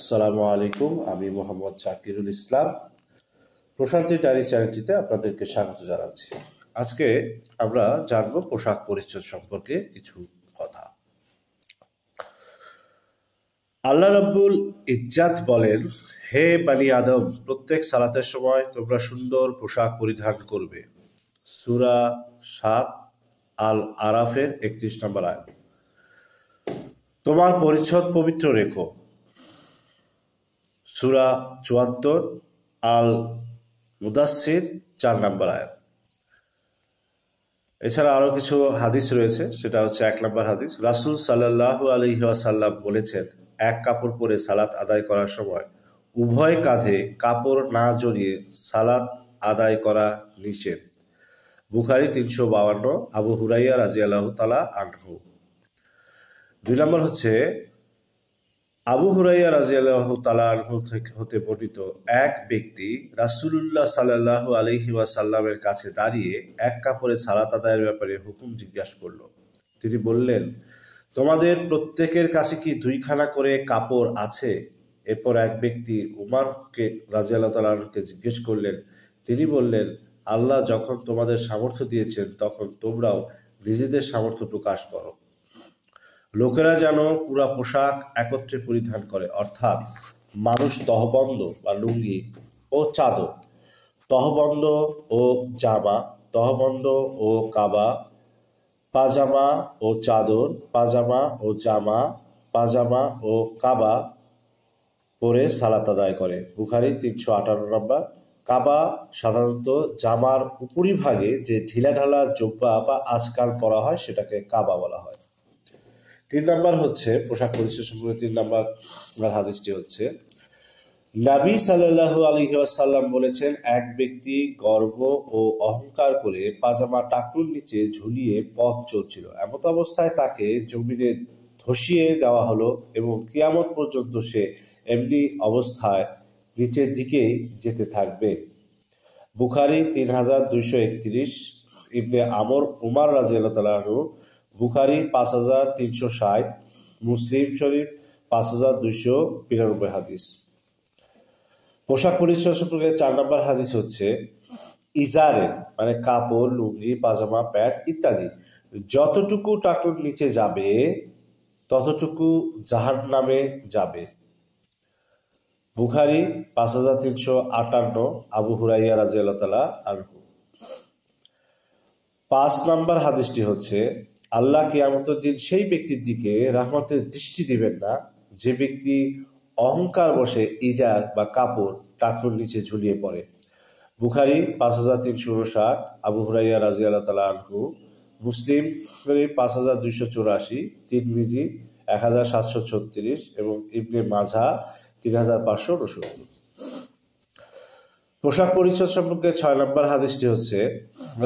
আসসালামু আলাইকুম, আমি মোহাম্মদ জাকিরুল ইসলাম। প্রশান্তি ডায়েরি চ্যানেলটিতে আপনাদেরকে স্বাগত জানাচ্ছি। আজকে আমরা জানবো পোশাক পরিচ্ছদ সম্পর্কে কিছু কথা। আল্লাহ রাব্বুল ইজ্জাত বলেন, হে বানি আদম, প্রত্যেক সালাতের সময় তোমরা সুন্দর পোশাক পরিধান করবে। সূরা 7 আল আরাফের 31 নম্বর আয়াত। তোমার পরিচ্ছদ পবিত্র রেখো। সূরা 74 আল মুদাসসির 4 নম্বর আয়াত। এছাড়া আরো কিছু হাদিস রয়েছে, সেটা হচ্ছে 1 নম্বর হাদিস। রাসূল সাল্লাল্লাহু আলাইহি ওয়াসাল্লাম বলেছেন, এক কাপড় পরে সালাত আদায় করার সময় উভয় কাঁধে কাপড় না জড়িয়ে সালাত আদায় করা নিষেধ। বুখারী 352, আবু হুরাইরা রাদিয়াল্লাহু তাআলা আনহু। 2 নম্বর হচ্ছে আবু হুরাইরা রাদিয়াল্লাহু তাআলা আনহু হতে বর্ণিত, এক ব্যক্তি রাসূলুল্লাহ সাল্লাল্লাহু আলাইহি ওয়াসাল্লামের কাছে দাঁড়িয়ে এক কাপড়ে সালাত আদায়ের ব্যাপারে হুকুম জিজ্ঞাসা করল। তিনি বললেন, তোমাদের প্রত্যেকের কাছে কি 2 খানা করে কাপড় আছে? এরপর এক ব্যক্তি উমরকে রাদিয়াল্লাহু তাআলা আনহুকে জিজ্ঞেস করলেন। তিনি বললেন, আল্লাহ যখন তোমাদের সামর্থ্য দিয়েছেন তখন তোমরাও নিজেদের সামর্থ্য প্রকাশ করো। লোকেরা যেন পুরা পোশাক একত্রে পরিধান করে, অর্থাৎ মানুষ তহবন্দ বা লুঙ্গি ও চাদর, তহবন্দ ও জামা, তহবন্দ ও কাবা, পাজামা ও চাদর, পাজামা ও জামা, পাজামা ও কাবা পরে সালাত আদায় করে। বুখারী 358 নম্বর। কাবা সাধারণত জামার উপরিভাগে যে ঢিলাঢালা জুব্বা বা আজকাল পরা হয় সেটাকে কাবা বলা হয়। 3 নম্বর হচ্ছে পোশাক পরিচ্ছদ সম্পর্কে 3 নম্বর হাদিসটি হচ্ছে, নবী সাল্লাল্লাহু আলাইহি ওয়াসাল্লাম বলেছেন, এক ব্যক্তি গর্ব ও অহংকার করে পাজামা টাকনুর নিচে ঝুলিয়ে পথ চলছিল। এমত অবস্থায় তাকে জমিনে ধসিয়ে দেওয়া হলো এবং কিয়ামত পর্যন্ত সে এমনি অবস্থায় নিচের দিকেই যেতে থাকবে। বুখারী 3231, ইবনে উমর রাদিয়াল্লাহু তাআলা আনহু। বুখারী 5360, মুসলিম শরীফ 5292 হাদিস। পোশাক পরিচ্ছদ সম্পর্কে 4 নম্বর হাদিস হচ্ছে, ইজারে মানে কাপড়, লুঙ্গি, পাজামা, প্যান্ট ইত্যাদি যতটুকু টাকনুর নিচে যাবে ততটুকু জাহান্নামে যাবে। বুখারী 5358, আবু হুরাইরা রাদিয়াল্লাহু তাআলা আনহু। 5 নম্বর হাদিসটি হচ্ছে, আল্লাহ কিয়ামতের দিন সেই ব্যক্তির দিকে রহমতের দৃষ্টি দিবেন না যে ব্যক্তি অহংকার বশে ইজার বা কাপড় টাকনুর নিচে ঝুলিয়ে পড়ে। বুখারী 5359, আবু হুরাইরা রাদিয়াল্লাহু তাআলা আনহু। মুসলিম 5284, তিরমিজি 1736 এবং ইবনে মাজাহ 3569। পোশাক পরিচ্ছদ সম্পর্কে 6 নম্বর হাদিসটি হচ্ছে,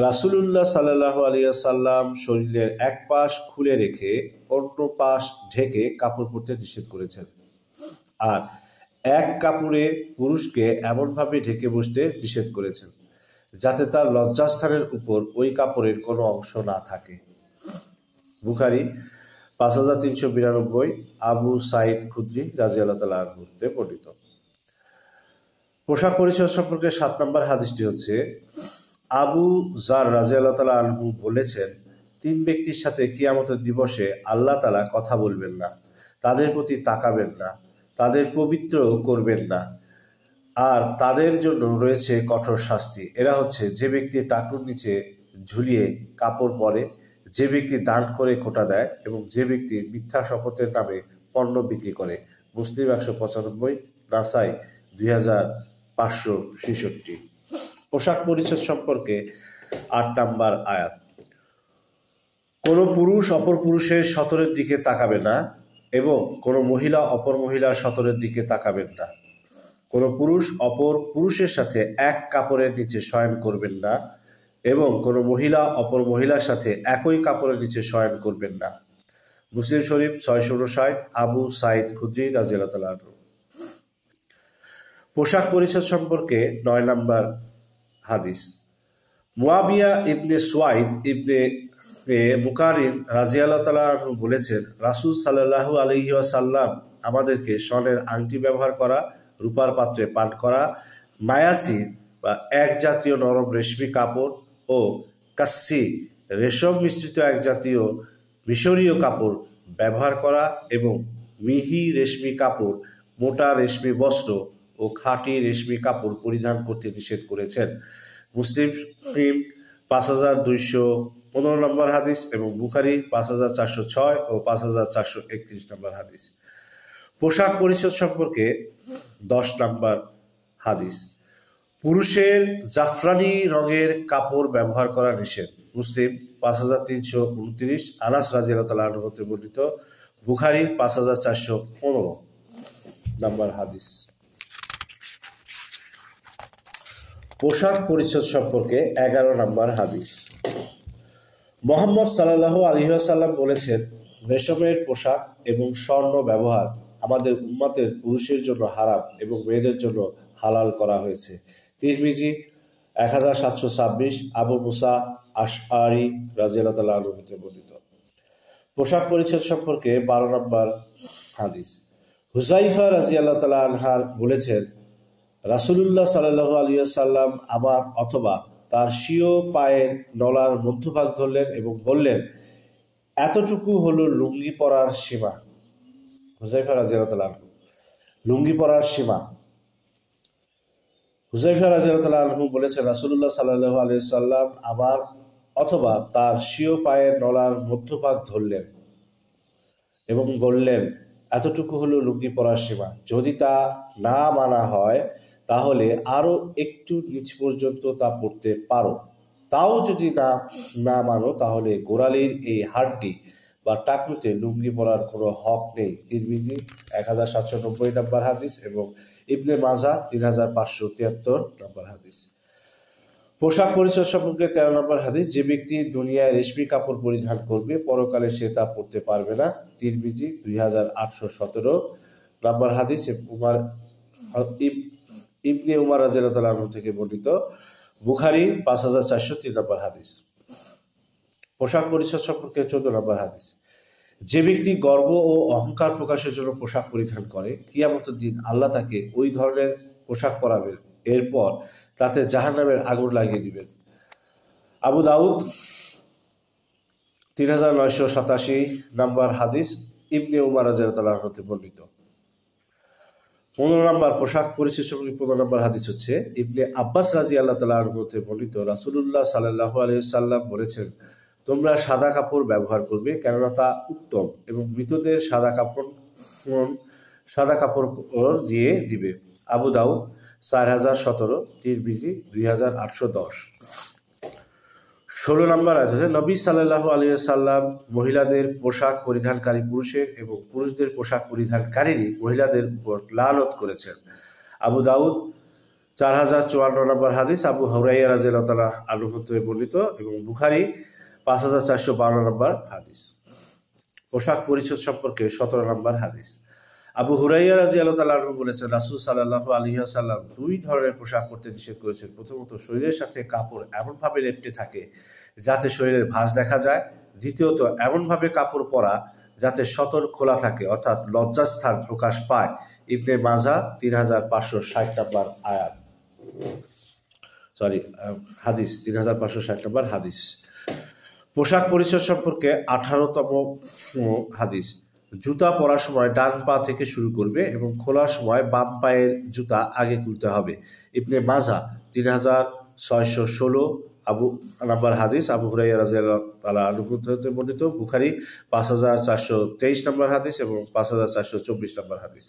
রাসূলুল্লাহ সাল্লাল্লাহু আলাইহি ওয়াসাল্লাম শরীরের এক পাশ খুলে রেখে অন্য পাশ ঢেকে কাপড় পরতে নিষেধ করেছেন, আর এক কাপড়ে পুরুষকে এমনভাবে ঢেকে বসতে নিষেধ করেছেন যাতে তার লজ্জাস্থানের উপর ওই কাপড়ের কোনো অংশ না থাকে। বুখারী 5392, আবু সাঈদ খুদরি রাদিয়াল্লাহু তাআলা আনহু হতে বর্ণিত। পোশাক পরিচ্ছদ সম্পর্কে 7 নম্বর হাদিসটি হচ্ছে, আবু যার রাদিয়াল্লাহু তাআলা আনহু বলেছেন, 3 ব্যক্তির সাথে কিয়ামতের দিবসে আল্লাহ তাআলা কথা বলবেন না, তাদের প্রতি তাকাবেন না, তাদের পবিত্র করবেন না, আর তাদের জন্য রয়েছে কঠোর শাস্তি। এরা হচ্ছে, যে ব্যক্তি টাকনুর নিচে ঝুলিয়ে কাপড় পরে, যে ব্যক্তি দান করে খোঁটা দেয় এবং যে ব্যক্তি মিথ্যা শপথের নামে পণ্য বিক্রি করে। মুসলিম 195, নাসাই 2566। পোশাক পরিচ্ছদ সম্পর্কে 8 নম্বর আয়াত, কোনো পুরুষ অপর পুরুষের সতরের দিকে তাকাবে না এবং কোনো মহিলা অপর মহিলার সতরের দিকে তাকাবেন না। কোনো পুরুষ অপর পুরুষের সাথে এক কাপড়ের নিচে শয়ন করবেন না এবং কোনো মহিলা অপর মহিলার সাথে একই কাপড়ের নিচে শয়ন করবেন না। মুসলিম শরীফ 659, আবু সাঈদ খুদরি রাদিয়াল্লাহু তাআলা আনহু। পোশাক পরিচ্ছদ সম্পর্কে 9 নম্বর হাদিস, মুয়াবিয়া ইবনে সুয়াইদ ইবনে মুকারিন রাদিয়াল্লাহু তাআলা আনহু বলেছেন, রাসূল সাল্লাল্লাহু আলাইহি ওয়াসাল্লাম আমাদেরকে স্বর্ণের আংটি ব্যবহার করা, রূপার পাত্রে পান করা, মায়াসি বা এক জাতীয় নরম রেশমি কাপড় ও কাচ্ছি রেশম মিশ্রিত এক জাতীয় মিশরীয় কাপড় ব্যবহার করা এবং মিহি রেশমি কাপড়, মোটা রেশমি বস্ত্র ও খাঁটি রেশমি কাপড় পরিধান করতে নিষেধ করেছেন। মুসলিম 5215 নম্বর হাদিস এবং বুখারী 5406 ও 5431 নম্বর হাদিস। পোশাক পরিচ্ছদ সম্পর্কে 10 নম্বর হাদিস। পুরুষের জাফরানি রঙের কাপড় ব্যবহার করা নিষেধ। মুসলিম 5329, আনাস রাদিয়াল্লাহু তাআলা আনহু হতে বর্ণিত, বুখারী 5415 নম্বর হাদিস। পোশাক পরিচ্ছদ সম্পর্কে 11 নম্বর হাদিস। মুহাম্মদ সাল্লাল্লাহু আলাইহি ওয়াসাল্লাম বলেছেন, রেশমের পোশাক এবং স্বর্ণ ব্যবহার আমাদের উম্মতের পুরুষের জন্য হারাম এবং মেয়েদের জন্য হালাল করা হয়েছে। তিরমিজি 1726, আবু মুসা আশআরি রাদিয়াল্লাহু তাআলা আনহু হতে বর্ণিত। পোশাক পরিচ্ছদ সম্পর্কে 12 নম্বর হাদিস। হুযায়ফা রাদিয়াল্লাহু তাআলা আনহার বলেছেন, রাসূলুল্লাহ সাল্লাল্লাহু আলাইহি ওয়াসাল্লাম আমার অথবা তার স্বীয় পায়ের নলার মধ্যভাগ ধরলেন এবং বললেন, এতটুকু হলো লুঙ্গি পরার সীমা। হুযায়ফা রাদিয়াল্লাহু তাআলা আনহু, লুঙ্গি পরার সীমা। হুযায়ফা রাদিয়াল্লাহু তাআলা আনহু বলেছেন, রাসূলুল্লাহ সাল্লাল্লাহু আলাইহি ওয়াসাল্লাম আমার অথবা তার স্বীয় পায়ের নলার মধ্যভাগ ধরলেন এবং বললেন, এতটুকু হলো লুঙ্গি পরার সীমা। যদি তা না মানা হয় তাহলে আরো একটু নিচ পর্যন্ত তা পড়তে পারো। তাও যদি না মানো তাহলে গোড়ালির এই হাড়টি বা টাকনুতে লুঙ্গি পরার কোনো হক নেই। তিরমিজি 1790 নম্বর হাদিস এবং ইবনে মাজাহ 3573 নম্বর হাদিস। পোশাক পরিচ্ছদ সম্পর্কে 13 নম্বর হাদিস। যে ব্যক্তি দুনিয়ায় রেশমি কাপড় পরিধান করবে, পরকালে সে তা পরতে পারবে না। তিরমিজি 2817 নম্বর হাদিস। ইবনে উমর রাদিয়াল্লাহু তাআলা আনহু থেকে বর্ণিত, বুখারী 5403 নম্বর হাদিস। পোশাক পরিচ্ছদ সম্পর্কে 14 নম্বর হাদিস। যে ব্যক্তি গর্ব ও অহংকার প্রকাশের জন্য পোশাক পরিধান করে, কিয়ামতের দিন আল্লাহ তাকে ওই ধরনের পোশাক পরাবেন, এরপর তাতে জাহান্নামের আগুন লাগিয়ে দিবেন। আবু দাউদ 3987 নম্বর হাদিস। ইবনে উমর রাদিয়াল্লাহু তাআলা আনহু হতে বর্ণিত। 15 নম্বর পোশাক পরিচ্ছদ সম্পর্কে 15 নম্বর হাদিস হচ্ছে ইবনে আব্বাস রাদিয়াল্লাহু তাআলা আনহু হতে বর্ণিত, রাসূলুল্লাহ সাল্লাল্লাহু আলাইহি ওয়াসাল্লাম বলেছেন, তোমরা সাদা কাপড় ব্যবহার করবে, কেননা তা উত্তম, এবং মৃতদের সাদা কাপড় দিয়ে দিবে। আবু দাউদ 4017, তিরমিজি 2810। 16 নম্বর আয়াত হচ্ছে, নবী সাল্লাল্লাহু আলাইহি ওয়াসাল্লাম মহিলাদের পোশাক পরিধানকারী পুরুষের এবং পুরুষদের পোশাক পরিধানকারী মহিলাদের উপর লানত করেছেন। আবু দাউদ 4054 নম্বর হাদিস। আবু হুরায়রা রাদিয়াল্লাহু তাআলা আনহু হতে বর্ণিত এবং বুখারী 5452 নম্বর হাদিস। পোশাক পরিচ্ছদ সম্পর্কে 17 নম্বর হাদিস। আবু হুরায়রা রাদিয়াল্লাহু তাআলা আনহু বলেছেন, রাসূল সাল্লাল্লাহু আলাইহি ওয়াসাল্লাম 2 ধরনের পোশাক পরতে নিষেধ করেছেন। প্রথমত, শরীরের সাথে কাপড় এমনভাবে লেপ্টে থাকে যাতে শরীরের ভাঁজ দেখা যায়। দ্বিতীয়ত, এমনভাবে কাপড় পরা যাতে সতর খোলা থাকে, অর্থাৎ লজ্জাস্থান প্রকাশ পায়। ইবনে মাজাহ 3560 নম্বর হাদিস। 3560 নম্বর হাদিস। পোশাক পরিচ্ছদ সম্পর্কে 18তম হাদিস। জুতা পরার সময় ডান পা থেকে শুরু করবে এবং খোলার সময় বাম পায়ের জুতা আগে খুলতে হবে। ইবনে মাজাহ 3616 নম্বর হাদিস। আবু হুরায়রা রাদিয়াল্লাহু তাআলা আনহু হতে বর্ণিত, বুখারী 5423 নম্বর হাদিস এবং 5424 নম্বর হাদিস।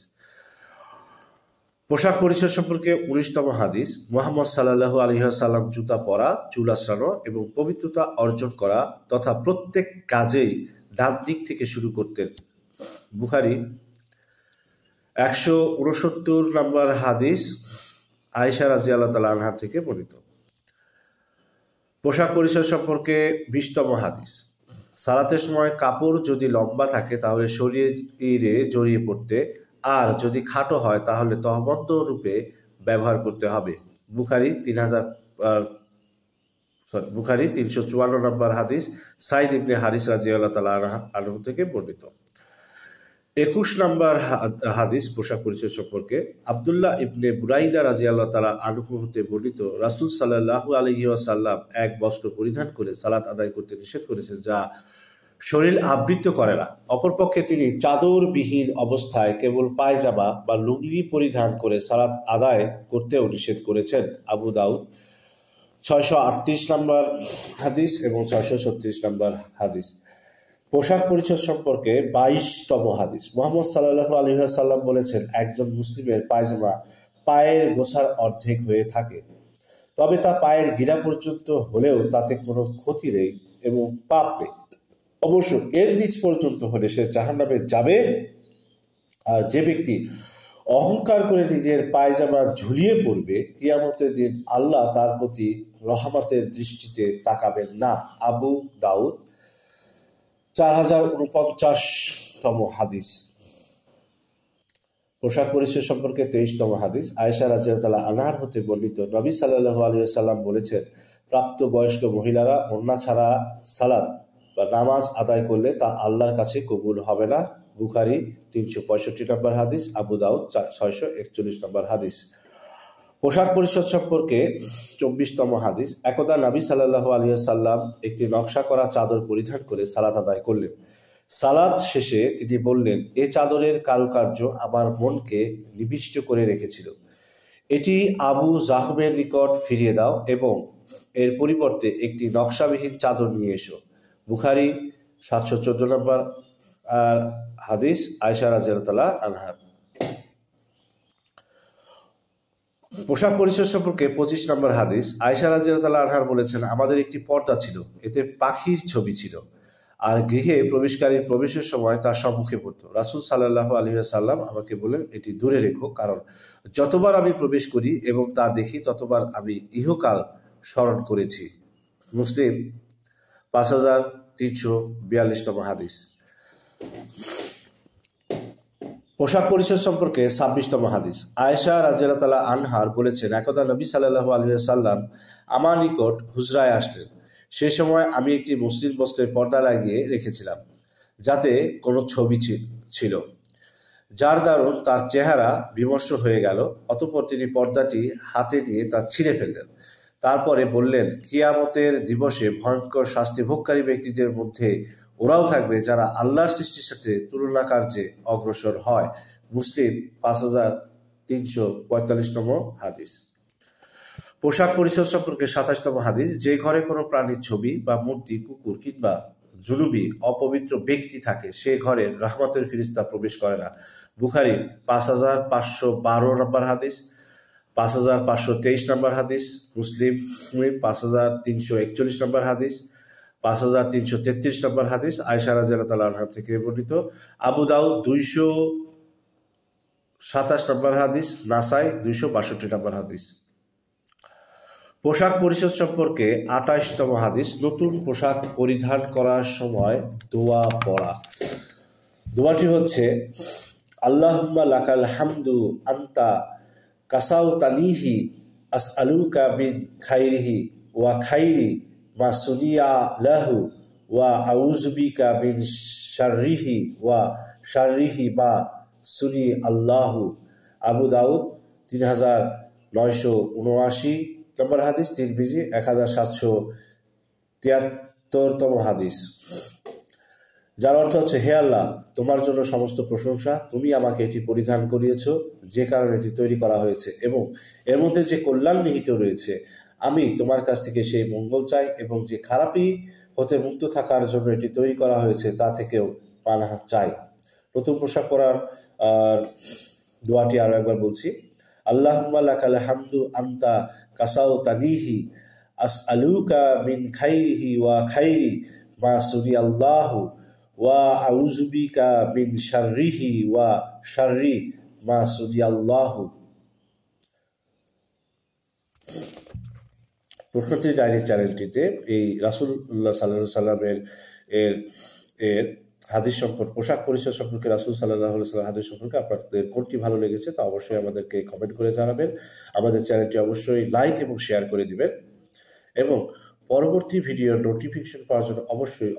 পোশাক পরিচ্ছদ সম্পর্কে 19তম হাদিস। মুহাম্মদ সাল্লাল্লাহু আলাইহি ওয়াসাল্লাম জুতা পরা, চুল আঁচড়ানো এবং পবিত্রতা অর্জন করা তথা প্রত্যেক কাজেই ডান দিক থেকে শুরু করতেন। বুখারী 169 নম্বর হাদিস, আয়েশা রাদিয়াল্লাহু তাআলা আনহা থেকে বর্ণিত। পোশাক পরিচ্ছদ সম্পর্কে 20তম হাদিস। সালাতের সময় কাপড় যদি লম্বা থাকে তাহলে শরীরে জড়িয়ে পড়তে, আর যদি খাটো হয় তাহলে তহবন্ধ রূপে ব্যবহার করতে হবে। বুখারী 354 নম্বর হাদিস। সাইদ ইবনে হারিস রাদিয়াল্লাহু তাআলা আনহু থেকে বর্ণিত। 21 নম্বর হাদিস পোশাক পরিচ্ছদ সম্পর্কে। আব্দুল্লাহ ইবনে বুরাইদা রাদিয়াল্লাহু তাআলা আনহু হতে বর্ণিত, রাসূল সাল্লাল্লাহু আলাইহি ওয়াসাল্লাম এক বস্ত্র পরিধান করে সালাত আদায় করতে নিষেধ করেছেন যা শরীর আবৃত করে না। অপরপক্ষে তিনি চাদরবিহীন অবস্থায় কেবল পায়জামা বা লুঙ্গি পরিধান করে সালাত আদায় করতেও নিষেধ করেছেন। আবু দাউদ 638 নম্বর হাদিস এবং 636 নম্বর হাদিস। পোশাক পরিচ্ছদ সম্পর্কে 22তম হাদিস। মুহাম্মদ সাল্লাল্লাহু আলাইহি ওয়াসাল্লাম বলেছেন, একজন মুসলিমের পায়জামা পায়ের গোছার অর্ধেক হয়ে থাকে, তবে তা পায়ের গিরা পর্যন্ত হলেও তাতে কোনো ক্ষতি নেই এবং পাপ নেই। অবশ্য এর নিচ পর্যন্ত হলে সে জাহান্নামে যাবে। আর যে ব্যক্তি অহংকার করে নিজের পায়জামা ঝুলিয়ে পড়বে, কিয়ামতের দিন আল্লাহ তার প্রতি রহমতের দৃষ্টিতে তাকাবেন না। আবু দাউদ 4049তম হাদিস। পোশাক পরিচ্ছদ সম্পর্কে 23তম হাদিস। আয়েশা রাদিয়াল্লাহু আনহা হতে বর্ণিত, নবী সাল্লাল্লাহু আলাইহি ওয়াসাল্লাম বলেছেন, প্রাপ্ত বয়স্ক মহিলারা ওড়না ছাড়া সালাত বা নামাজ আদায় করলে তা আল্লাহর কাছে কবুল হবে না। বুখারী 365 নম্বর হাদিস, আবু দাউদ 641 নম্বর হাদিস। পোশাক পরিচ্ছদ সম্পর্কে 24তম হাদিস। একদা নবী সাল্লাল্লাহু আলাইহি ওয়াসাল্লাম একটি নকশা করা চাদর পরিধান করে সালাত আদায় করলেন। সালাত শেষে তিনি বললেন, এ চাদরের কারুকার্য আমার মনকে নিবিষ্ট করে রেখেছিল। এটি আবু জাহমের নিকট ফিরিয়ে দাও এবং এর পরিবর্তে একটি নকশাবিহীন চাদর নিয়ে এসো। বুখারী 714 নম্বর আর হাদিস, আয়েশা রাদিয়াল্লাহু আনহা। পোশাক পরিচ্ছদ সম্পর্কে 25 নম্বর হাদিস। আয়েশা রাদিয়াল্লাহু আনহা বলেছেন, আমাদের একটি পর্দা ছিল, এতে পাখির ছবি ছিল, আর গৃহে প্রবেশকারীর প্রবেশের সময় তার সম্মুখে পড়ত। রাসূল সাল্লাল্লাহু আলাইহি ওয়াসাল্লাম আমাকে বললেন, এটি দূরে রেখো, কারণ যতবার আমি প্রবেশ করি এবং তা দেখি ততবার আমি ইহকাল স্মরণ করেছি। মুসলিম 5342তম হাদিস। পোশাক পরিচ্ছদ সম্পর্কে 26তম হাদিস। আয়েশা রাদিয়াল্লাহু আনহা বলেছেন, একদা নবী সাল্লাল্লাহু আলাইহি ওয়াসাল্লাম আমার নিকট হুজরায় আসলেন। সে সময় আমি একটি মসলিন বস্ত্রের পর্দা লাগিয়ে রেখেছিলাম, যাতে কোনো ছবি ছিল, যার দারুণ তার চেহারা বিমর্ষ হয়ে গেল। অতঃপর তিনি পর্দাটি হাতে নিয়ে তা ছিঁড়ে ফেললেন। তারপরে বললেন, কিয়ামতের দিবসে ভয়ঙ্কর শাস্তি ভোগকারী ব্যক্তিদের মধ্যে ওরাও থাকবে যারা আল্লাহর সৃষ্টির সাথে তুলনা কার্যে অগ্রসর হয়। মুসলিম 5345তম হাদিস। পোশাক পরিচ্ছদ সম্পর্কে 27তম হাদিস। যে ঘরে কোনো প্রাণীর ছবি বা মূর্তি, কুকুর কিংবা জুনুবি অপবিত্র ব্যক্তি থাকে, সে ঘরে রহমতের ফিরিস্তা প্রবেশ করে না। বুখারী 5512 নম্বর হাদিস, 5523 নম্বর হাদিস। মুসলিম 5341 নম্বর হাদিস, 5333 নম্বর হাদিস। আয়েশা রাদিয়াল্লাহু আনহা থেকে বর্ণিত। আবু দাউদ 227 নম্বর হাদিস, নাসাই 262 নম্বর হাদিস। পোশাক পরিচ্ছদ সম্পর্কে 28তম হাদিস। নতুন পোশাক পরিধান করার সময় দোয়া পড়া। দোয়াটি হচ্ছে, আল্লাহুম্মা লাকাল হামদু আনতা কাসাউতানিহি আসআলুকা বিন খাইরিহি ওয়া খাইরি মা সুনিয়া লাহু ওয়া আউযু বিকা মিন শাররিহি ওয়া শাররিহি মা সুনি আল্লাহু। আবু দাউদ 3979 নম্বর হাদিস, তিরমিজি 1773তম হাদিস। যার অর্থ হচ্ছে, হে আল্লাহ, তোমার জন্য সমস্ত প্রশংসা, তুমি আমাকে এটি পরিধান করিয়েছ যে কারণে এটি তৈরি করা হয়েছে, এবং এর মধ্যে যে কল্যাণ নিহিত রয়েছে, আমি তোমার কাছ থেকে সেই মঙ্গল চাই, এবং যে খারাপি হতে মুক্ত থাকার জন্য এটি তৈরি করা হয়েছে তা থেকেও পানাহ চাই। নতুন পোশাক পরার দোয়াটি আরো একবার বলছি। আল্লাহুম্মা লাকাল হামদু আনতা কাসাউতানিহি আসআলুকা মিন খাইরিহি ওয়া খাইরি মা সুনিয়াল্লাহু ওয়া আউযু বিকা মিন শাররিহি ওয়া শাররি মা সুনিয়াল্লাহু। প্রশ্নোত্তর ডায়েরি চ্যানেলটিতে এই রাসূলুল্লাহ সাল্লাল্লাহু আলাইহি সাল্লামের এর হাদিস সম্পর্কে, পোশাক পরিচ্ছদ সম্পর্কে, রাসূল সাল্লাল্লাহু আলাইহি ওয়াসাল্লাম হাদিস সম্পর্কে আপনাদের কোনটি ভালো লেগেছে তা অবশ্যই আমাদেরকে কমেন্ট করে জানাবেন। আমাদের চ্যানেলটি অবশ্যই লাইক এবং শেয়ার করে দিবেন, এবং পরবর্তী ভিডিওর নোটিফিকেশন পাওয়ার জন্য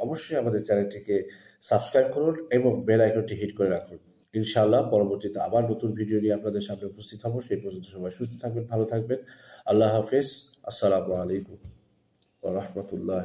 অবশ্যই আমাদের চ্যানেলটিকে সাবস্ক্রাইব করুন এবং বেল আইকনটি হিট করে রাখুন। ইনশাআল্লাহ পরবর্তীতে আবার নতুন ভিডিও নিয়ে আপনাদের সামনে উপস্থিত হব। সেই পর্যন্ত সবাই সুস্থ থাকবেন, ভালো থাকবেন। আল্লাহ হাফেজ। আসসালামু আলাইকুম ওয়া রাহমাতুল্লাহ।